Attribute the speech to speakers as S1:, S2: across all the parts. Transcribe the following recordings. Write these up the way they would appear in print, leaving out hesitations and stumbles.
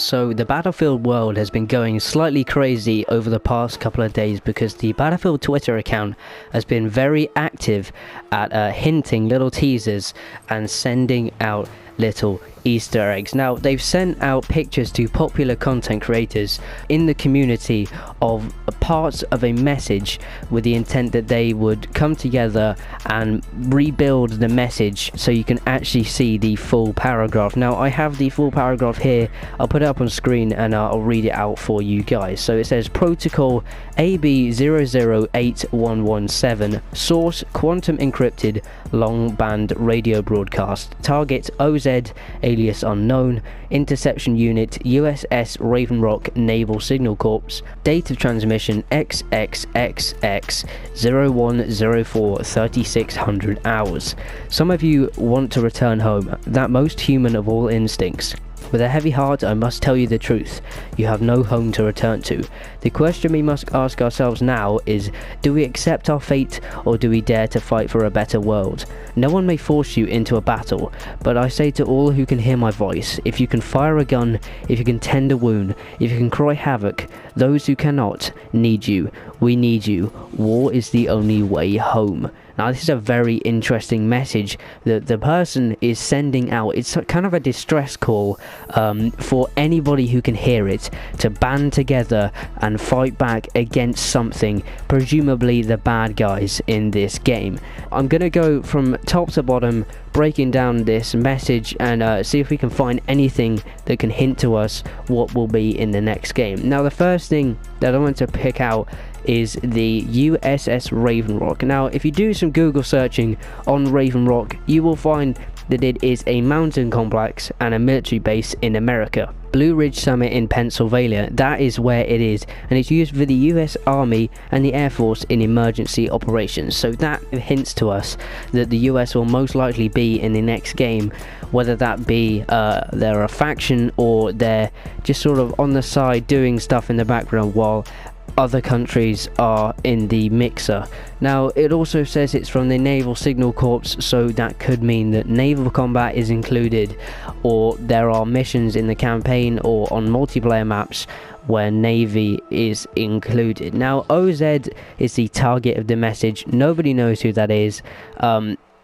S1: So the Battlefield world has been going slightly crazy over the past couple of days because the Battlefield Twitter account has been very active at hinting little teasers and sending out little Easter eggs. Now, they've sent out pictures to popular content creators in the community of parts of a message with the intent that they would come together and rebuild the message so you can actually see the full paragraph. Now, I have the full paragraph here. I'll put it up on screen and I'll read it out for you guys. So it says protocol AB008117, source quantum encrypted long band radio broadcast, target OZ alias unknown, interception unit USS Raven Rock Naval Signal Corps, date of transmission XXXX 0104 3600 hours. Some of you want to return home, that most human of all instincts. With a heavy heart, I must tell you the truth. You have no home to return to. The question we must ask ourselves now is, do we accept our fate or do we dare to fight for a better world? No one may force you into a battle, but I say to all who can hear my voice, if you can fire a gun, if you can tend a wound, if you can cry havoc, those who cannot need you. We need you. War is the only way home. Now, this is a very interesting message that the person is sending out. It's kind of a distress call for anybody who can hear it to band together and fight back against something, presumably the bad guys in this game. I'm going to go from top to bottom, breaking down this message and see if we can find anything that can hint to us what will be in the next game. Now, the first thing that I want to pick out is the USS Raven Rock. Now, if you do some Google searching on Raven Rock, you will find that it is a mountain complex and a military base in America. Blue Ridge Summit in Pennsylvania, that is where it is, and it's used for the US Army and the Air Force in emergency operations. So that hints to us that the US will most likely be in the next game, whether that be they're a faction or they're just sort of on the side doing stuff in the background while other countries are in the mixer. Now, it also says it's from the Naval Signal Corps, so that could mean that naval combat is included, or there are missions in the campaign or on multiplayer maps where Navy is included. Now, OZ is the target of the message. Nobody knows who that is.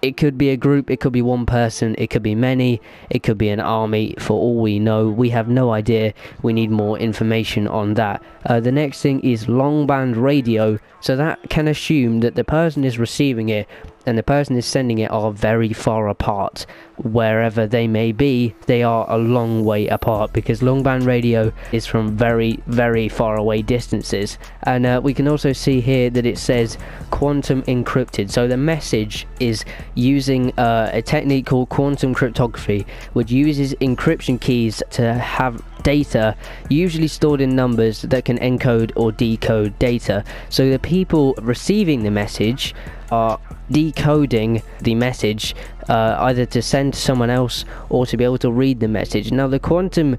S1: It could be a group, it could be one person, it could be many, it could be an army. For all we know, we have no idea. We need more information on that. The next thing is long band radio, so that can assume that the person is receiving it and the person is sending it are very far apart. Wherever they may be, they are a long way apart because long band radio is from very, very far away distances. And we can also see here that it says quantum encrypted. So the message is using a technique called quantum cryptography, which uses encryption keys to have data usually stored in numbers that can encode or decode data. So the people receiving the message are decoding the message either to send to someone else or to be able to read the message. Now, the quantum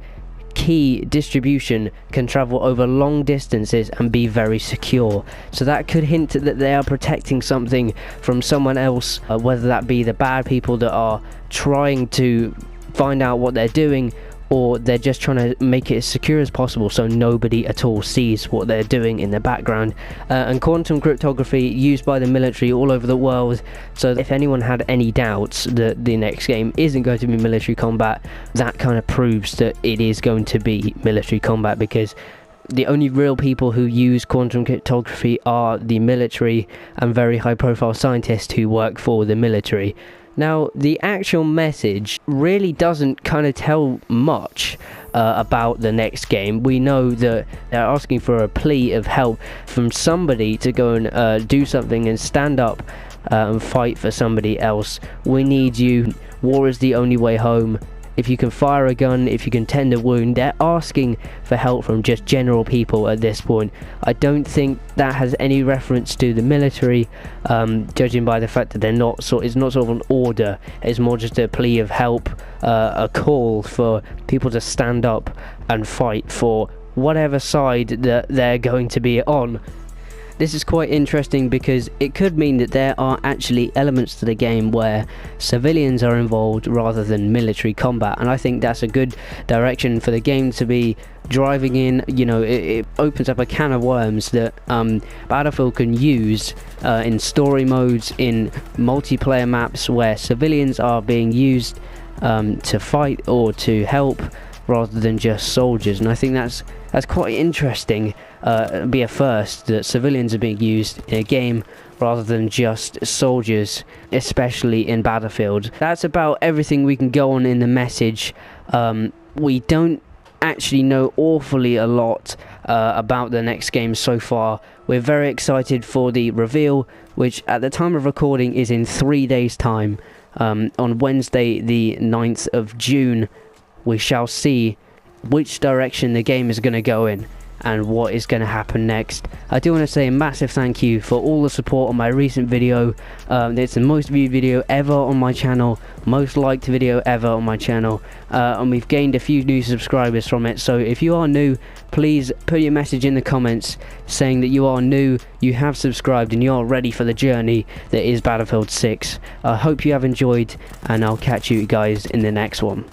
S1: key distribution can travel over long distances and be very secure, so that could hint that they are protecting something from someone else, whether that be the bad people that are trying to find out what they're doing, or they're just trying to make it as secure as possible so nobody at all sees what they're doing in the background. And quantum cryptography used by the military all over the world, so if anyone had any doubts that the next game isn't going to be military combat, that kind of proves that it is going to be military combat, because the only real people who use quantum cryptography are the military and very high profile scientists who work for the military. Now, the actual message really doesn't kind of tell much about the next game. We know that they're asking for a plea of help from somebody to go and do something and stand up and fight for somebody else. We need you. War is the only way home. If you can fire a gun, if you can tend a wound, they're asking for help from just general people at this point. I don't think that has any reference to the military, judging by the fact that it's not sort of an order. It's more just a plea of help, a call for people to stand up and fight for whatever side that they're going to be on. This is quite interesting because it could mean that there are actually elements to the game where civilians are involved rather than military combat, and I think that's a good direction for the game to be driving in. You know, it opens up a can of worms that Battlefield can use in story modes, in multiplayer maps where civilians are being used to fight or to help rather than just soldiers. And I think that's quite interesting. Be a first that civilians are being used in a game rather than just soldiers, especially in Battlefield. That's about everything we can go on in the message. We don't actually know awfully a lot about the next game so far. We're very excited for the reveal, which at the time of recording is in 3 days time. On Wednesday the 9th of June we shall see which direction the game is going to go in and what is going to happen next. I do want to say a massive thank you for all the support on my recent video. It's the most viewed video ever on my channel, most liked video ever on my channel, and we've gained a few new subscribers from it. So if you are new, please put your message in the comments saying that you are new, you have subscribed, and you are ready for the journey that is Battlefield 6. I hope you have enjoyed, and I'll catch you guys in the next one.